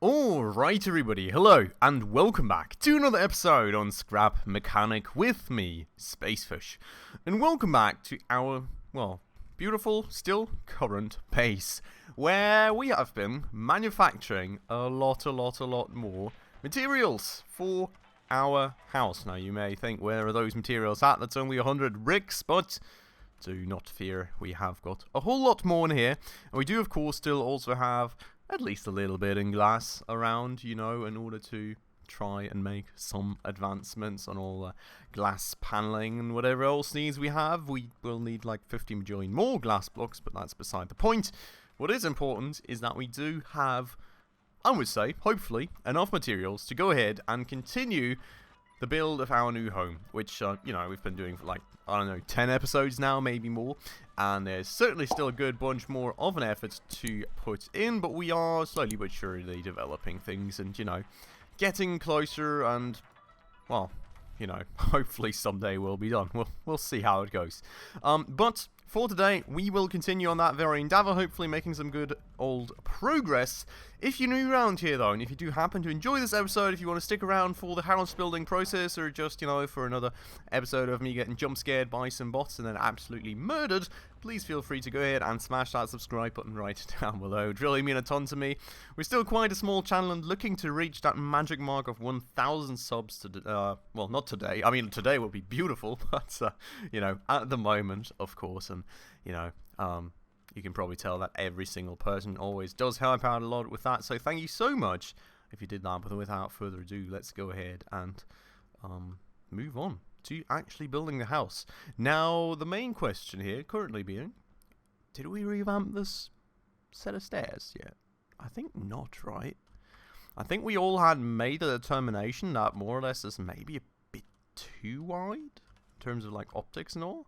Alright everybody, hello and welcome back to another episode on Scrap Mechanic with me, Spacefish. And welcome back to our, well, beautiful, still current base, where we have been manufacturing a lot more materials for our house. Now you may think, where are those materials at? That's only 100 bricks, but do not fear, we have got a whole lot more in here. And we do of course still also have at least a little bit in glass around, you know, in order to try and make some advancements on all the glass paneling and whatever else needs we have. We will need like 50 million more glass blocks, but that's beside the point. What is important is that we do have, I would say, hopefully, enough materials to go ahead and continue the build of our new home, which, you know, we've been doing for like, I don't know, 10 episodes now, maybe more, and there's certainly still a good bunch more of an effort to put in, but we are slowly but surely developing things and, you know, getting closer and, well, you know, hopefully someday we'll be done. We'll see how it goes. But for today, we will continue on that very endeavor, hopefully making some good old progress. If you're new around here though, and if you do happen to enjoy this episode, if you want to stick around for the house building process, or just, you know, for another episode of me getting jump scared by some bots and then absolutely murdered, please feel free to go ahead and smash that subscribe button right down below. It would really mean a ton to me. We're still quite a small channel and looking to reach that magic mark of 1,000 subs to, well, not today. I mean, today would be beautiful, but, you know, at the moment, of course, and, you know, you can probably tell that every single person always does help out a lot with that, so thank you so much if you did that. But without further ado, let's go ahead and move on to actually building the house. Now, the main question here currently being, did we revamp this set of stairs yet? I think not, right? I think we all had made a determination that more or less is maybe a bit too wide in terms of like optics and all.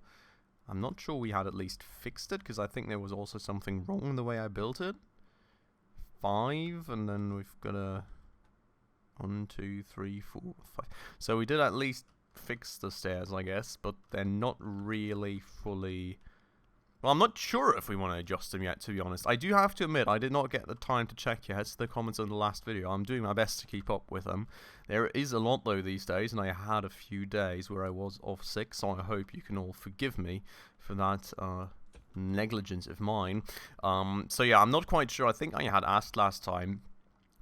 I'm not sure we had at least fixed it, because I think there was also something wrong in the way I built it. 5, and then we've got a 1, 2, 3, 4, 5. So we did at least fix the stairs, I guess, but they're not really fully... Well, I'm not sure if we want to adjust them yet, to be honest. I do have to admit, I did not get the time to check yet the comments on the last video. I'm doing my best to keep up with them. There is a lot, though, these days, and I had a few days where I was off sick, so I hope you can all forgive me for that negligence of mine. So yeah, I'm not quite sure. I think I had asked last time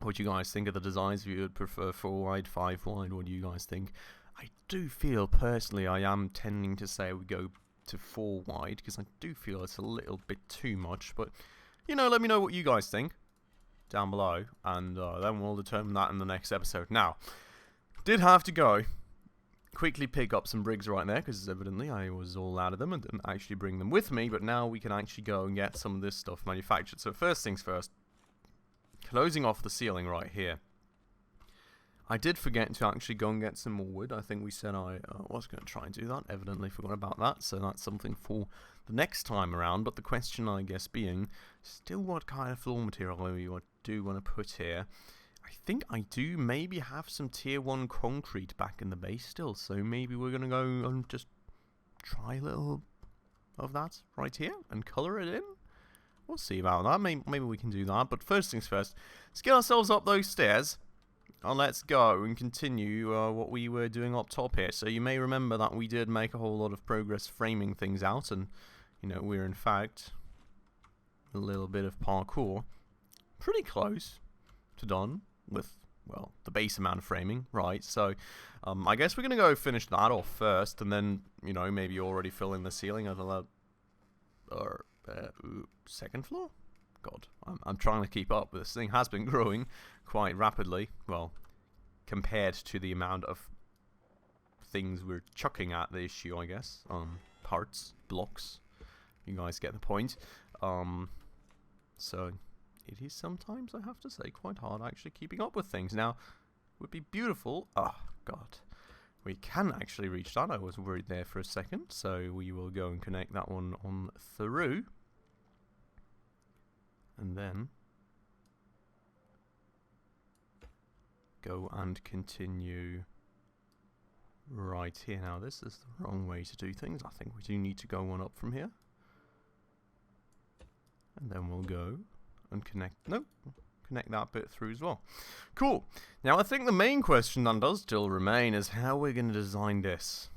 what you guys think of the designs. If you would prefer 4 wide, 5 wide, what do you guys think? I do feel, personally, I am tending to say we go to 4 wide, because I do feel it's a little bit too much, but, you know, let me know what you guys think down below, and then we'll determine that in the next episode. Now, did have to go quickly pick up some bricks right there, because evidently I was all out of them and didn't actually bring them with me, but now we can actually go and get some of this stuff manufactured. So first things first, closing off the ceiling right here. I did forget to actually go and get some more wood. I think we said I was going to try and do that. Evidently forgot about that, so that's something for the next time around. But the question, I guess, being, still what kind of floor material we do want to put here. I think I do maybe have some tier 1 concrete back in the base still, so maybe we're going to go and just try a little of that right here and colour it in. We'll see about that. Maybe we can do that. But first things first, let's get ourselves up those stairs. And let's go and continue what we were doing up top here. So you may remember that we did make a whole lot of progress framing things out, and, you know, we're in fact a little bit of parkour pretty close to done with, well, the base amount of framing, right? So I guess we're going to go finish that off first, and then, you know, maybe already fill in the ceiling at the second floor? God, I'm trying to keep up. This thing has been growing quite rapidly. Well, compared to the amount of things we're chucking at the issue, I guess. Parts, blocks. You guys get the point. So it is sometimes, I have to say, quite hard actually keeping up with things. Now, it would be beautiful. Oh, God. We can actually reach that. I was worried there for a second. So we will go and connect that one on through. And then go and continue right here. Now this is the wrong way to do things. I think we do need to go one up from here. And then we'll go and connect. Nope. connect that bit through as well. Cool. Now I think the main question that does still remain is how we're going to design this.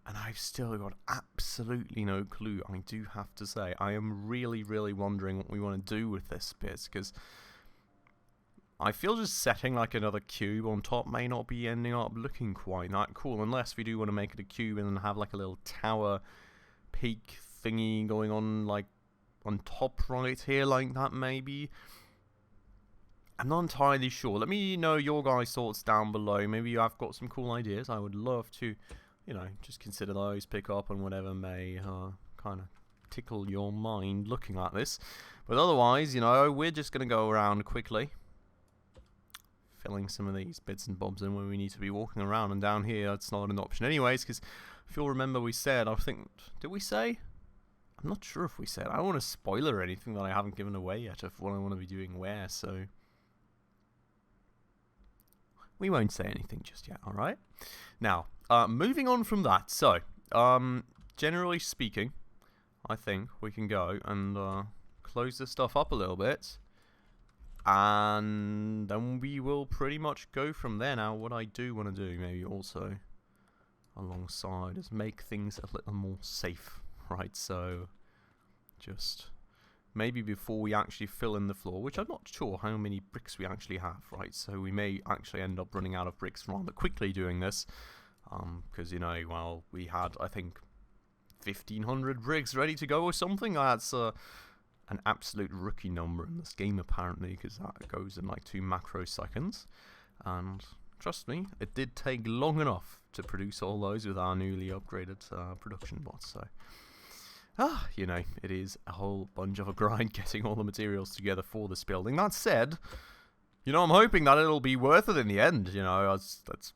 And I've still got absolutely no clue, I do have to say. I am really, really wondering what we want to do with this bit, because I feel just setting like another cube on top may not be ending up looking quite that cool, unless we do want to make it a cube and then have like a little tower peak thingy going on like on top right here like that maybe. I'm not entirely sure. Let me know your guys' thoughts down below. Maybe you have got some cool ideas. I would love to, you know, just consider those, pick up on whatever may kind of tickle your mind looking at this. But otherwise, you know, we're just going to go around quickly, filling some of these bits and bobs in where we need to be walking around, and down here it's not an option anyways, because if you'll remember we said, I think, did we say? I'm not sure if we said. I don't want to spoiler anything that I haven't given away yet of what I want to be doing where, so we won't say anything just yet, alright? Now, moving on from that, so, generally speaking, I think we can go and close this stuff up a little bit, and then we will pretty much go from there. Now, what I do want to do, maybe also alongside, is make things a little more safe, right? So, just maybe before we actually fill in the floor, which I'm not sure how many bricks we actually have, right? So we may actually end up running out of bricks rather quickly doing this, because, you know, well, we had, I think, 1,500 bricks ready to go or something. That's an absolute rookie number in this game, apparently, because that goes in like 2 macroseconds. And trust me, it did take long enough to produce all those with our newly upgraded production bots. So, you know, it is a whole bunch of a grind getting all the materials together for this building. That said, you know, I'm hoping that it'll be worth it in the end. You know, that's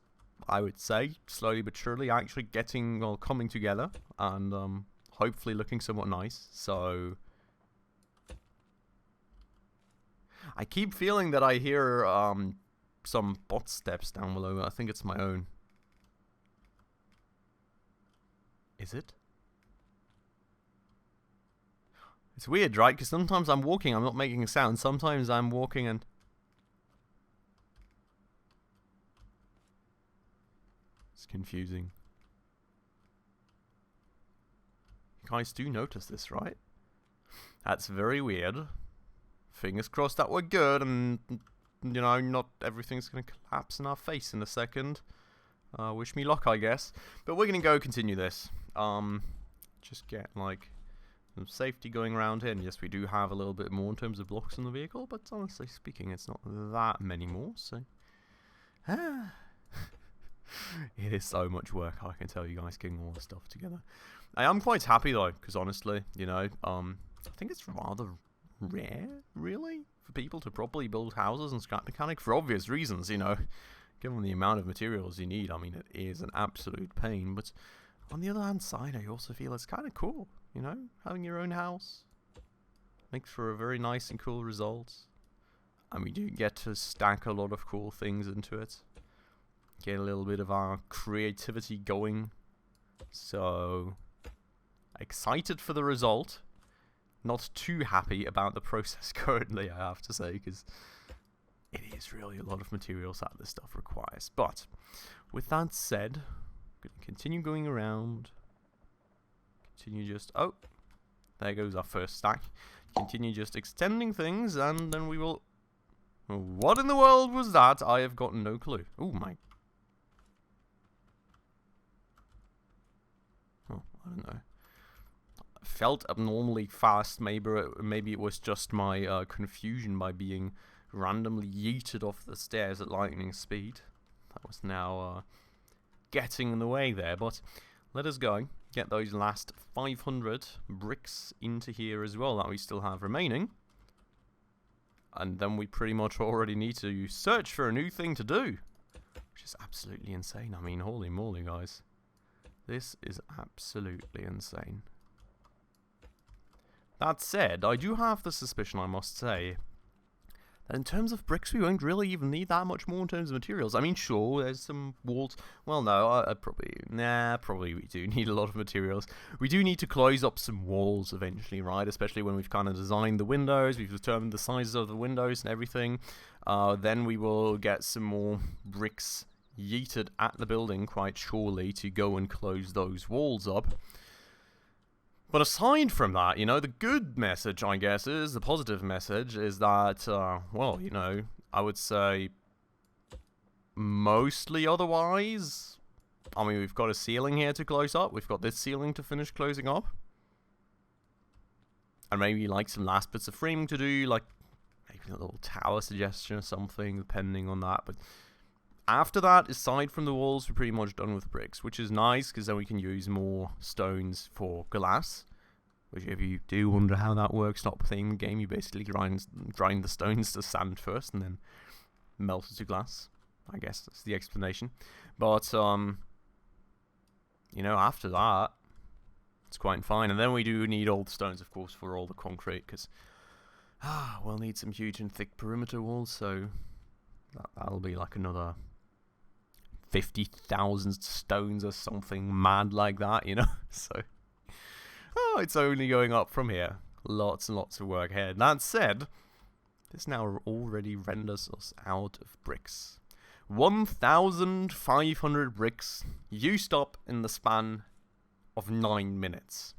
I would say, slowly but surely actually getting or coming together, and hopefully looking somewhat nice. So I keep feeling that I hear some bot steps down below. I think it's my own. Is it? It's weird, right? Because sometimes I'm walking, I'm not making a sound. Sometimes I'm walking and it's confusing. You guys do notice this, right? That's very weird. Fingers crossed that we're good, and, you know, not everything's going to collapse in our face in a second. Wish me luck, I guess. But we're going to go continue this. Just get, like, some safety going around here. And yes, we do have a little bit more in terms of blocks in the vehicle, but honestly speaking, it's not that many more, so it is so much work, I can tell you guys, getting all this stuff together. I am quite happy though, because honestly, you know, I think it's rather rare, really, for people to properly build houses in Scrap Mechanic, for obvious reasons, you know. Given the amount of materials you need, I mean, it is an absolute pain, but on the other hand side, I also feel it's kind of cool, you know, having your own house makes for a very nice and cool result, and we do get to stack a lot of cool things into it, get a little bit of our creativity going. So excited for the result, not too happy about the process currently, I have to say, because it is really a lot of materials that this stuff requires. But with that said, I'm going to continue going around, continue just, oh, there goes our first stack, continue just extending things, and then we will, what in the world was that? I have got no clue. Oh my, I don't know. Felt abnormally fast. Maybe it was just my confusion by being randomly yeeted off the stairs at lightning speed. That was now getting in the way there. But let us go. Get those last 500 bricks into here as well that we still have remaining. And then we pretty much already need to search for a new thing to do. Which is absolutely insane. I mean, holy moly, guys. This is absolutely insane. That said, I do have the suspicion, I must say, And in terms of bricks, we won't really even need that much more in terms of materials. I mean, sure, there's some walls. Well, no, probably we do need a lot of materials. We do need to close up some walls eventually, right? Especially when we've kind of designed the windows, we've determined the sizes of the windows and everything. Then we will get some more bricks yeeted at the building quite surely to go and close those walls up. But aside from that, you know, the good message, I guess, is the positive message is that, well, you know, I would say mostly otherwise. I mean, we've got a ceiling here to close up. We've got this ceiling to finish closing up. And maybe, like, some last bits of framing to do, like maybe a little tower suggestion or something, depending on that. But after that, aside from the walls, we're pretty much done with bricks, which is nice because then we can use more stones for glass. Which, if you do wonder how that works, stop playing the game. You basically grind the stones to sand first and then melt it to glass. I guess that's the explanation. But you know, after that, it's quite fine. And then we do need all the stones, of course, for all the concrete, because we'll need some huge and thick perimeter walls. So that'll be like another 50,000 stones or something mad like that, you know. So, it's only going up from here. Lots and lots of work ahead. That said, this now already renders us out of bricks. 1,500 bricks used up in the span of 9 minutes.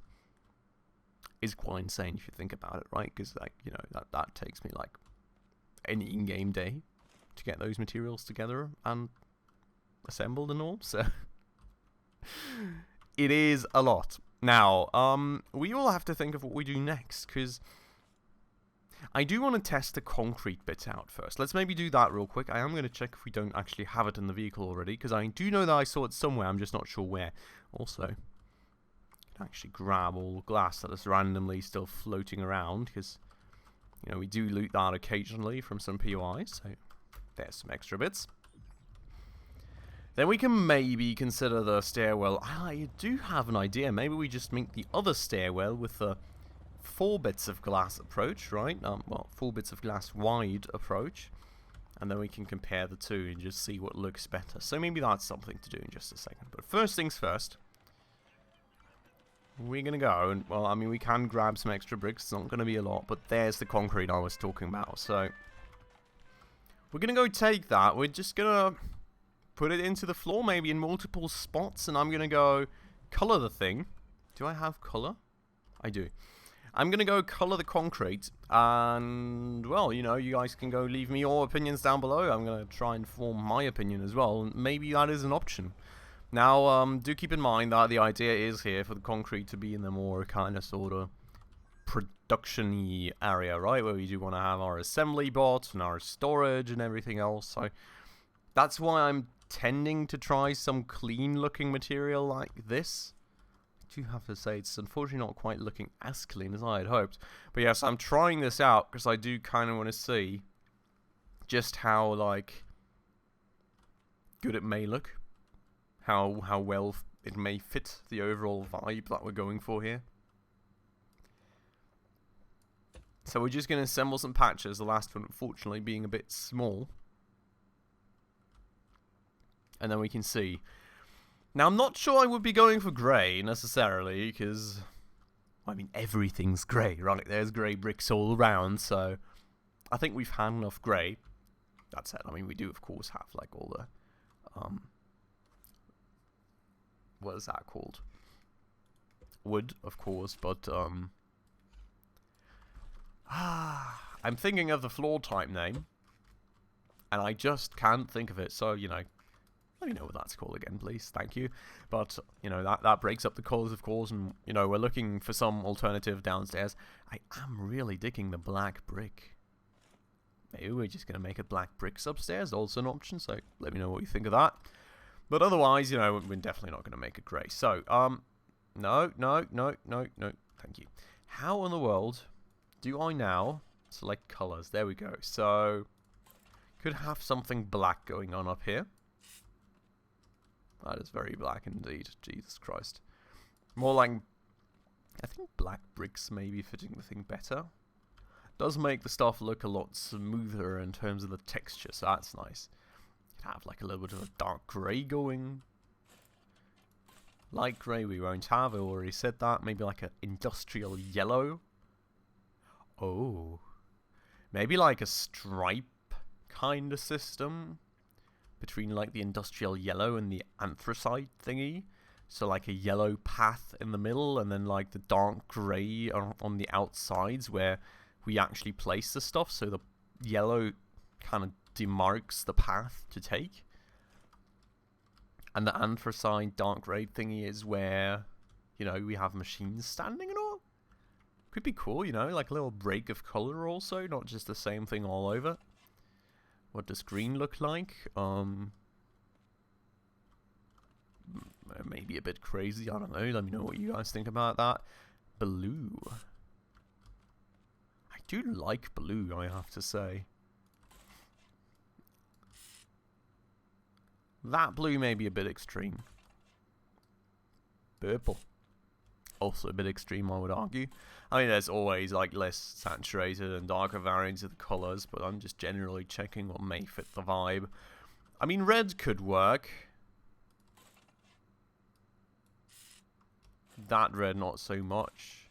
Is quite insane if you think about it, right? Because, like, you know, that takes me like an in-game day to get those materials together and assembled and all. So it is a lot. Now, we will have to think of what we do next, because I do want to test the concrete bit out first. Let's maybe do that real quick. I am going to check if we don't actually have it in the vehicle already, because I do know that I saw it somewhere. I'm just not sure where. Also, I can actually grab all the glass that is randomly still floating around, because, you know, we do loot that occasionally from some POIs, so there's some extra bits. Then we can maybe consider the stairwell. I do have an idea. Maybe we just make the other stairwell with the 4 bits of glass approach, right? Well, 4 bits of glass wide approach. And then we can compare the two and just see what looks better. So maybe that's something to do in just a second. But first things first. We're going to go. And, well, I mean, we can grab some extra bricks. It's not going to be a lot. But there's the concrete I was talking about. So we're going to go take that. We're just going to put it into the floor, maybe in multiple spots, and I'm going to go color the thing. Do I have color? I do. I'm going to go color the concrete, and, well, you know, you guys can go leave me your opinions down below. I'm going to try and form my opinion as well, and maybe that is an option. Now, do keep in mind that the idea is here for the concrete to be in the more kind of sort of production-y area, right, where we do want to have our assembly bots and our storage and everything else, so that's why I'm tending to try some clean looking material like this. I do have to say it's unfortunately not quite looking as clean as I had hoped. But yes, I'm trying this out because I do kind of want to see just how, like, good it may look. How well it may fit the overall vibe that we're going for here. So we're just going to assemble some patches, the last one unfortunately being a bit small. And then we can see. Now, I'm not sure I would be going for grey, necessarily, because, I mean, everything's grey, right? There's grey bricks all around, so I think we've had enough grey. That said, I mean, we do, of course, have, like, all the, what is that called? Wood, of course, but, I'm thinking of the floor type name, and I just can't think of it, so, you know, let me know what that's called again, please. Thank you. But, you know, that breaks up the colours, of course, and, you know, we're looking for some alternative downstairs. I am really digging the black brick. Maybe we're just going to make it black bricks upstairs, also an option, so let me know what you think of that. But otherwise, you know, we're definitely not going to make it grey. So, no, thank you. How in the world do I now select colours? There we go. So, could have something black going on up here. That is very black indeed. Jesus Christ. More like, I think black bricks may be fitting the thing better. Does make the stuff look a lot smoother in terms of the texture, so that's nice. Could have like a little bit of a dark grey going. Light grey we won't have, I already said that. Maybe like an industrial yellow. Oh. Maybe like a stripe kind of system between like the industrial yellow and the anthracite thingy. So like a yellow path in the middle and then like the dark grey on the outsides where we actually place the stuff. So the yellow kind of demarks the path to take. And the anthracite dark grey thingy is where, you know, we have machines standing and all. Could be cool, you know, like a little break of colour also, not just the same thing all over. What does green look like? Maybe a bit crazy, I don't know. Let me know what you guys think about that. Blue. I do like blue, I have to say. That blue may be a bit extreme. Purple. Also a bit extreme, I would argue. I mean, there's always like less saturated and darker variants of the colours, but I'm just generally checking what may fit the vibe. I mean, red could work. That red, not so much.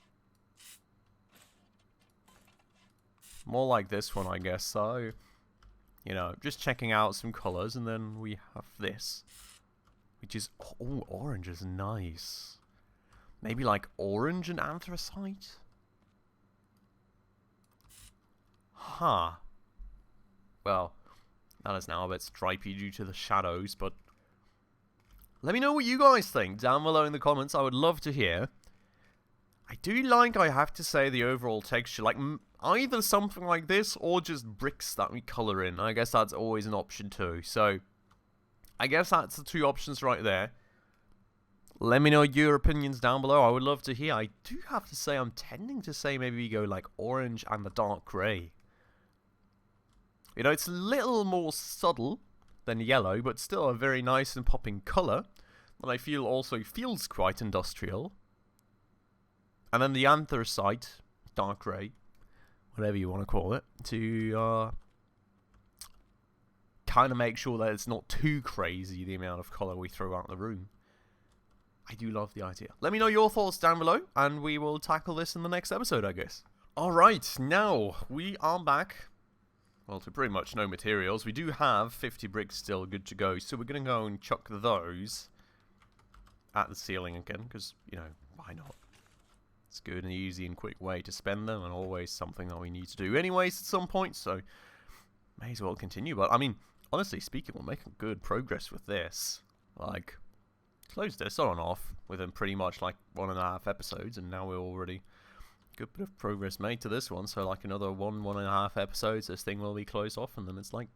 More like this one, I guess, so... You know, just checking out some colours, and then we have this. Which is... Oh, orange is nice. Maybe like orange and anthracite? Huh. Well, that is now a bit stripy due to the shadows, but... Let me know what you guys think down below in the comments. I would love to hear. I do like, I have to say, the overall texture. Like, either something like this or just bricks that we colour in. I guess that's always an option too. So, I guess that's the two options right there. Let me know your opinions down below. I would love to hear. I do have to say, I'm tending to say maybe we go like orange and the dark grey. You know, it's a little more subtle than yellow, but still a very nice and popping colour. And I feel also feels quite industrial. And then the anthracite, dark grey, whatever you want to call it, to kind of make sure that it's not too crazy, the amount of colour we throw out the room. I do love the idea. Let me know your thoughts down below, and we will tackle this in the next episode, I guess. Alright, now we are back. Well, to pretty much no materials. We do have 50 bricks still good to go, so we're going to go and chuck those at the ceiling again, because, you know, why not? It's good and easy and quick way to spend them, and always something that we need to do anyways at some point, so may as well continue. But, I mean, honestly speaking, we're making good progress with this. Like, closed this on and off within pretty much, like, 1.5 episodes, and now we're already good bit of progress made to this one, so, like, another 1.5 episodes, this thing will be closed off, and then it's, like,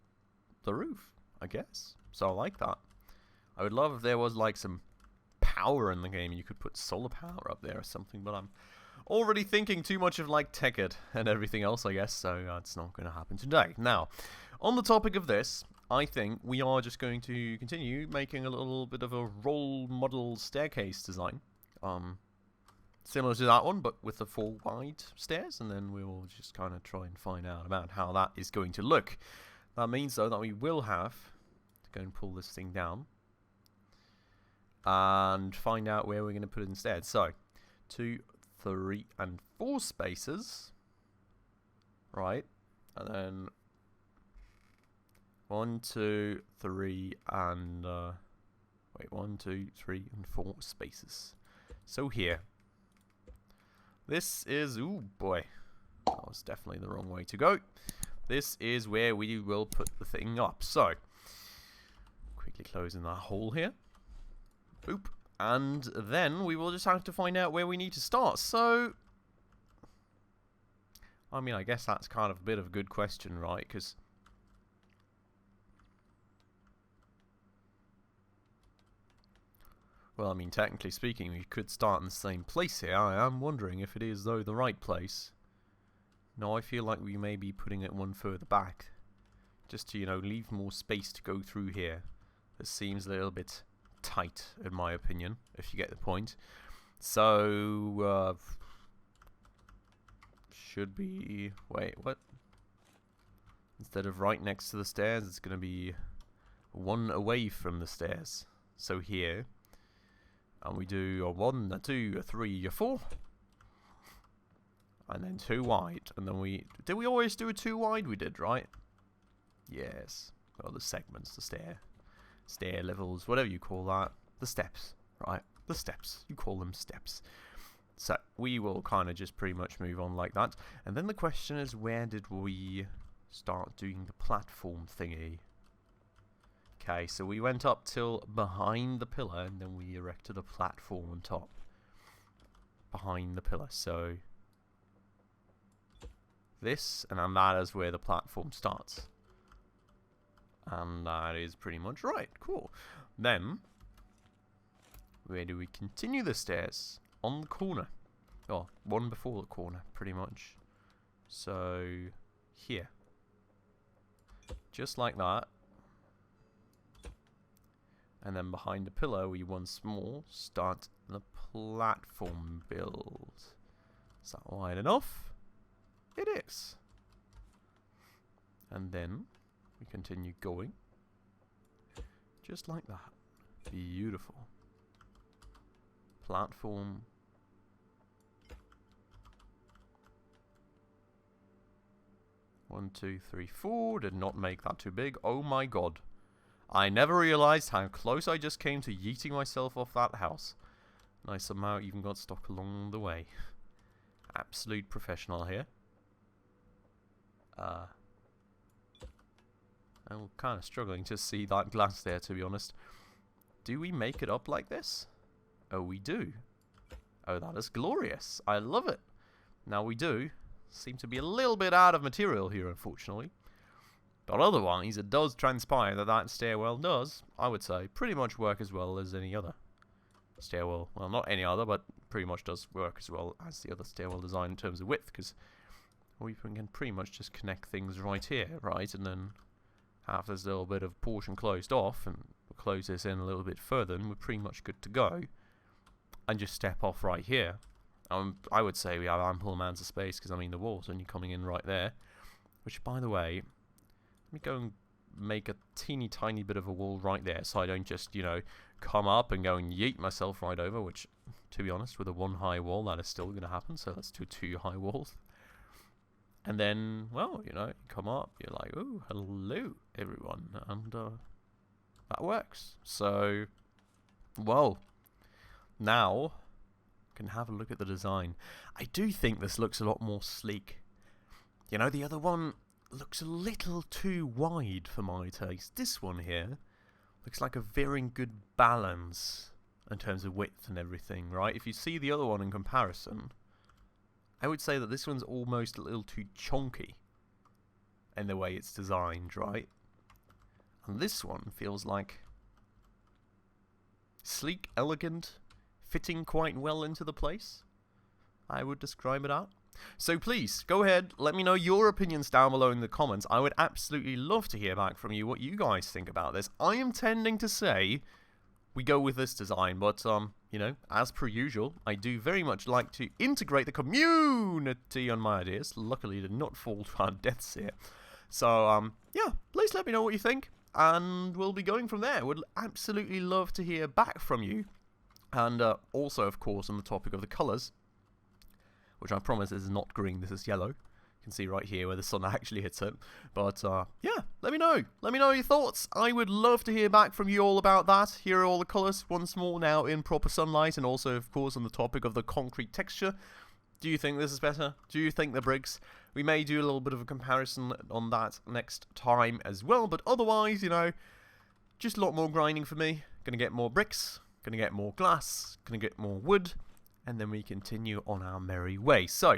the roof, I guess. So I like that. I would love if there was, like, some power in the game. You could put solar power up there or something, but I'm already thinking too much of like Tekkit and everything else, I guess, so it's not going to happen today. Now, on the topic of this, I think we are just going to continue making a little bit of a role model staircase design. Similar to that one, but with the 4 wide stairs, and then we will just kind of try and find out about how that is going to look. That means, though, that we will have to go and pull this thing down and find out where we're going to put it instead. So, 2, 3, and 4 spaces. Right. And then 1, 2, 3, and... wait, 1, 2, 3, and 4 spaces. So here. This is... Ooh, boy. That was definitely the wrong way to go. This is where we will put the thing up. So, quickly closing that hole here. Oop. And then we will just have to find out where we need to start. So, I mean, I guess that's kind of a bit of a good question, right? Because well, I mean, technically speaking, we could start in the same place here. I am wondering if it is, though, the right place. No, I feel like we may be putting it one further back. Just to, you know, leave more space to go through here. This seems a little bit tight, in my opinion, if you get the point. So, should be... Wait, what? Instead of right next to the stairs, it's going to be one away from the stairs. So here, and we do a 1, a 2, a 3, a 4. And then 2 wide. And then we... Did we always do a 2 wide? We did, right? Yes. Well, the segments, the stair levels, whatever you call that. The steps, right? The steps. You call them steps. So, we will kind of just pretty much move on like that. And then the question is, where did we start doing the platform thingy? Okay, so we went up till behind the pillar, and then we erected a platform on top. Behind the pillar, so... This, and then that is where the platform starts. And that is pretty much right. Cool. Then, where do we continue the stairs? On the corner. Oh, one before the corner, pretty much. So, here. Just like that. And then behind the pillar, we once more start the platform build. Is that wide enough? It is. And then we continue going. Just like that. Beautiful. Platform. One, 2, 3, 4. Did not make that too big. Oh my god. I never realized how close I just came to yeeting myself off that house. And I somehow even got stuck along the way. Absolute professional here. I'm kind of struggling to see that glass there, to be honest. Do we make it up like this? Oh, we do. Oh, that is glorious. I love it. Now we do seem to be a little bit out of material here, unfortunately. But otherwise, it does transpire that that stairwell does, I would say, pretty much work as well as any other stairwell. Well, not any other, but pretty much does work as well as the other stairwell design in terms of width, because we can pretty much just connect things right here, right? And then have this little bit of portion closed off, and we'll close this in a little bit further, and we're pretty much good to go. And just step off right here. I would say we have ample amounts of space, because I mean the wall's only coming in right there. Which, by the way, let me go and make a teeny tiny bit of a wall right there, so I don't just, you know, come up and go and yeet myself right over, which, to be honest, with a 1 high wall, that is still going to happen, so let's do 2 high walls. And then, well, you know, you come up, you're like, oh, hello, everyone, and that works. So, well, now can have a look at the design. I do think this looks a lot more sleek. You know, the other one looks a little too wide for my taste. This one here looks like a very good balance in terms of width and everything, right? If you see the other one in comparison, I would say that this one's almost a little too chunky in the way it's designed, right? And this one feels like sleek, elegant, fitting quite well into the place. I would describe it out. So please, go ahead, let me know your opinions down below in the comments. I would absolutely love to hear back from you what you guys think about this. I am tending to say we go with this design, but you know, as per usual, I do very much like to integrate the community on my ideas. Luckily, did not fall to our deaths here. So, yeah, please let me know what you think, and we'll be going from there. Would absolutely love to hear back from you. And also, of course, on the topic of the colours, which I promise is not green, this is yellow. You can see right here where the sun actually hits it. But, yeah, let me know. Let me know your thoughts. I would love to hear back from you all about that. Here are all the colours once more now in proper sunlight, and also, of course, on the topic of the concrete texture. Do you think this is better? Do you think the bricks? We may do a little bit of a comparison on that next time as well, but otherwise, you know, just a lot more grinding for me. Gonna get more bricks, gonna get more glass, gonna get more wood, and then we continue on our merry way. So,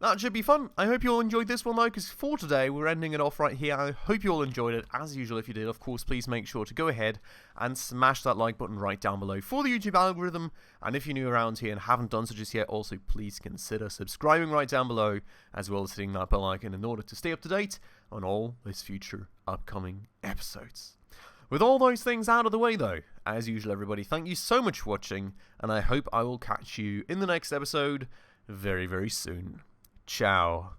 that should be fun. I hope you all enjoyed this one though, because for today we're ending it off right here. I hope you all enjoyed it. As usual, if you did, of course, please make sure to go ahead and smash that like button right down below for the YouTube algorithm. And if you're new around here and haven't done so just yet, also please consider subscribing right down below, as well as hitting that bell icon in order to stay up to date on all these future upcoming episodes. With all those things out of the way though, as usual everybody, thank you so much for watching, and I hope I will catch you in the next episode very, very soon. Ciao.